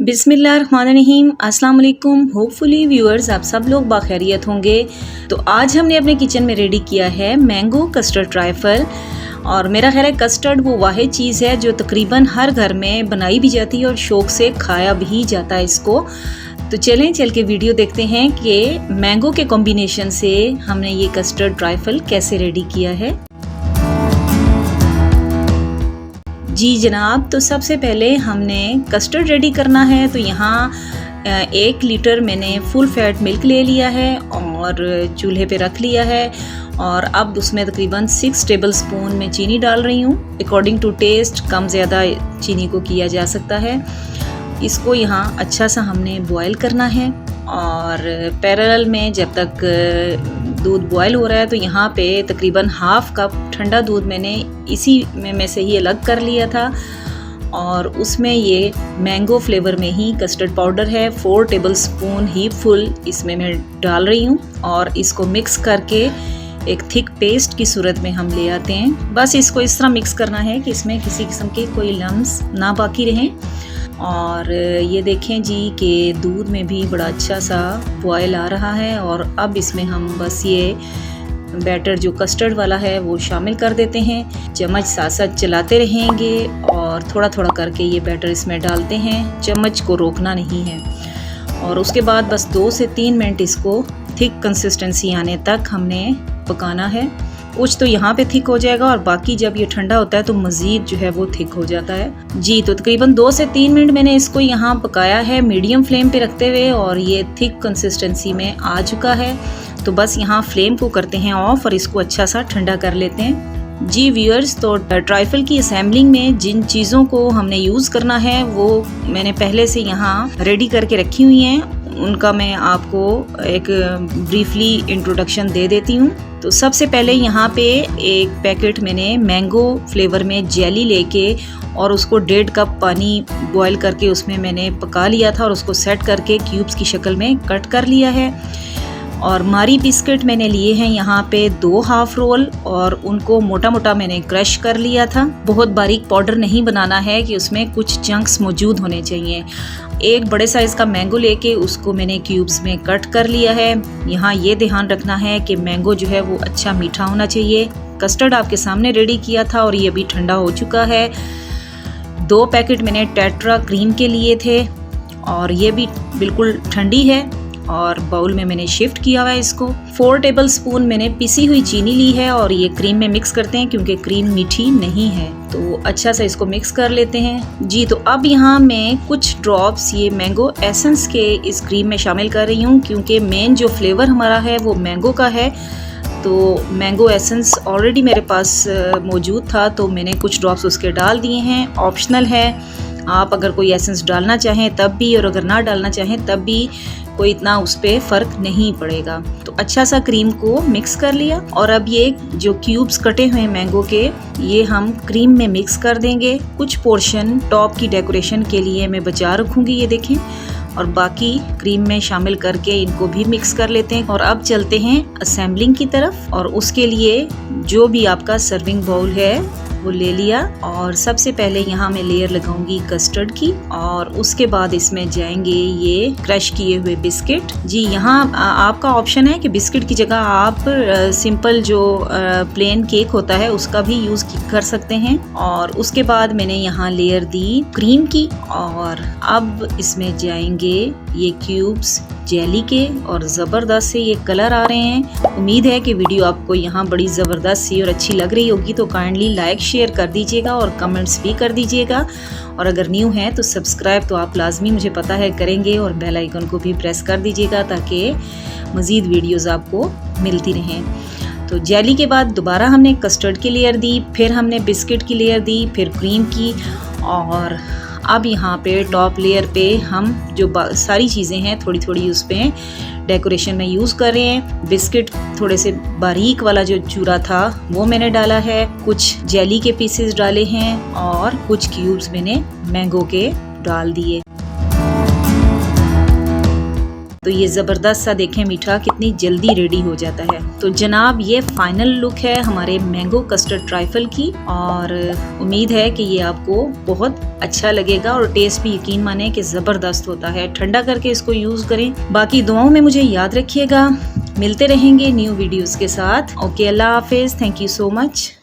बिस्मिल्लाहिर्रहमानिर्रहीम, अस्सलाम वालेकुम। होपफुली व्यूअर्स आप सब लोग बाखैरियत होंगे। तो आज हमने अपने किचन में रेडी किया है मैंगो कस्टर्ड ट्राइफल। और मेरा ख्याल है कस्टर्ड वो वाहिद चीज़ है जो तकरीबन हर घर में बनाई भी जाती है और शौक़ से खाया भी जाता है इसको। तो चल के वीडियो देखते हैं कि मैंगो के कॉम्बिनेशन से हमने ये कस्टर्ड ट्राइफल कैसे रेडी किया है। जी जनाब, तो सबसे पहले हमने कस्टर्ड रेडी करना है। तो यहाँ 1 लीटर मैंने फुल फैट मिल्क ले लिया है और चूल्हे पे रख लिया है। और अब उसमें तकरीबन 6 टेबल स्पून में चीनी डाल रही हूँ। अकॉर्डिंग टू टेस्ट कम ज़्यादा चीनी को किया जा सकता है। इसको यहाँ अच्छा सा हमने बॉयल करना है और पैरेलल में जब तक दूध बॉयल हो रहा है तो यहाँ पे तकरीबन हाफ कप ठंडा दूध मैंने इसी में से ही अलग कर लिया था। और उसमें ये मैंगो फ्लेवर में ही कस्टर्ड पाउडर है 4 टेबल स्पून ही फुल इसमें मैं डाल रही हूँ। और इसको मिक्स करके एक थिक पेस्ट की सूरत में हम ले आते हैं। बस इसको इस तरह मिक्स करना है कि इसमें किसी किस्म के कोई लम्स ना बाकी रहें। और ये देखें जी कि दूध में भी बड़ा अच्छा सा बॉयल आ रहा है। और अब इसमें हम बस ये बैटर जो कस्टर्ड वाला है वो शामिल कर देते हैं। चम्मच साथ साथ चलाते रहेंगे और थोड़ा थोड़ा करके ये बैटर इसमें डालते हैं। चम्मच को रोकना नहीं है। और उसके बाद बस 2 से 3 मिनट इसको थिक कंसिस्टेंसी आने तक हमने पकाना है। कुछ तो यहाँ पे थिक हो जाएगा और बाकी जब ये ठंडा होता है तो मज़ीद जो है वो थिक हो जाता है। जी तो तकरीबन 2 से 3 मिनट मैंने इसको यहाँ पकाया है मीडियम फ्लेम पे रखते हुए और ये थिक कंसिस्टेंसी में आ चुका है। तो बस यहाँ फ्लेम को करते हैं ऑफ और इसको अच्छा सा ठंडा कर लेते हैं। जी व्यूअर्स, तो ट्राइफल की असेंबलिंग में जिन चीज़ों को हमने यूज़ करना है वो मैंने पहले से यहाँ रेडी करके रखी हुई हैं। उनका मैं आपको एक ब्रीफली इंट्रोडक्शन दे देती हूँ। तो सबसे पहले यहाँ पे एक पैकेट मैंने मैंगो फ्लेवर में जेली लेके और उसको 1.5 कप पानी बॉयल करके उसमें मैंने पका लिया था और उसको सेट करके क्यूब्स की शक्ल में कट कर लिया है। और मारी बिस्किट मैंने लिए हैं यहाँ पे 2 हाफ रोल और उनको मोटा मोटा मैंने क्रश कर लिया था। बहुत बारीक पाउडर नहीं बनाना है कि उसमें कुछ चंक्स मौजूद होने चाहिए। एक बड़े साइज़ का मैंगो लेके उसको मैंने क्यूब्स में कट कर लिया है। यहाँ ये ध्यान रखना है कि मैंगो जो है वो अच्छा मीठा होना चाहिए। कस्टर्ड आपके सामने रेडी किया था और ये अभी ठंडा हो चुका है। 2 पैकेट मैंने टेट्रा क्रीम के लिए थे और ये भी बिल्कुल ठंडी है और बाउल में मैंने शिफ्ट किया हुआ है इसको। 4 टेबल स्पून मैंने पिसी हुई चीनी ली है और ये क्रीम में मिक्स करते हैं क्योंकि क्रीम मीठी नहीं है। तो अच्छा सा इसको मिक्स कर लेते हैं। जी तो अब यहाँ मैं कुछ ड्रॉप्स ये मैंगो एसेंस के इस क्रीम में शामिल कर रही हूँ क्योंकि मेन जो फ्लेवर हमारा है वो मैंगो का है। तो मैंगो एसेंस ऑलरेडी मेरे पास मौजूद था तो मैंने कुछ ड्रॉप्स उसके डाल दिए हैं। ऑप्शनल है, आप अगर कोई एसेंस डालना चाहें तब भी और अगर ना डालना चाहें तब भी कोई इतना उस पर फ़र्क नहीं पड़ेगा। तो अच्छा सा क्रीम को मिक्स कर लिया और अब ये जो क्यूब्स कटे हुए मैंगो के ये हम क्रीम में मिक्स कर देंगे। कुछ पोर्शन टॉप की डेकोरेशन के लिए मैं बचा रखूँगी, ये देखें। और बाकी क्रीम में शामिल करके इनको भी मिक्स कर लेते हैं। और अब चलते हैं असेंबलिंग की तरफ। और उसके लिए जो भी आपका सर्विंग बाउल है वो ले लिया और सबसे पहले यहाँ मैं लेयर लगाऊंगी कस्टर्ड की और उसके बाद इसमें जाएंगे ये क्रश किए हुए बिस्किट। जी यहाँ आपका ऑप्शन है कि बिस्किट की जगह आप सिंपल जो प्लेन केक होता है उसका भी यूज़ कर सकते हैं। और उसके बाद मैंने यहाँ लेयर दी क्रीम की और अब इसमें जाएंगे ये क्यूब्स जेली के और ज़बरदस्त से ये कलर आ रहे हैं। उम्मीद है कि वीडियो आपको यहाँ बड़ी ज़बरदस्त सी और अच्छी लग रही होगी। तो काइंडली लाइक शेयर कर दीजिएगा और कमेंट्स भी कर दीजिएगा। और अगर न्यू हैं तो सब्सक्राइब तो आप लाजमी मुझे पता है करेंगे और बेल आइकन को भी प्रेस कर दीजिएगा ताकि मज़ीद वीडियोज़ आपको मिलती रहें। तो जेली के बाद दोबारा हमने कस्टर्ड की लेयर दी, फिर हमने बिस्किट की लेयर दी, फिर क्रीम की। और अब यहाँ पे टॉप लेयर पे हम जो सारी चीज़ें हैं थोड़ी थोड़ी उस पर डेकोरेशन में यूज़ कर रहे हैं। बिस्किट थोड़े से बारीक वाला जो चूरा था वो मैंने डाला है, कुछ जेली के पीसेस डाले हैं और कुछ क्यूब्स मैंने मैंगो के डाल दिए। तो ये ज़बरदस्त सा देखें मीठा कितनी जल्दी रेडी हो जाता है। तो जनाब ये फाइनल लुक है हमारे मैंगो कस्टर्ड ट्राइफल की, और उम्मीद है कि ये आपको बहुत अच्छा लगेगा और टेस्ट भी यकीन माने कि ज़बरदस्त होता है। ठंडा करके इसको यूज़ करें। बाकी दुआओं में मुझे याद रखिएगा। मिलते रहेंगे न्यू वीडियोज़ के साथ। ओके, अल्लाह हाफिज़। Thank you so much.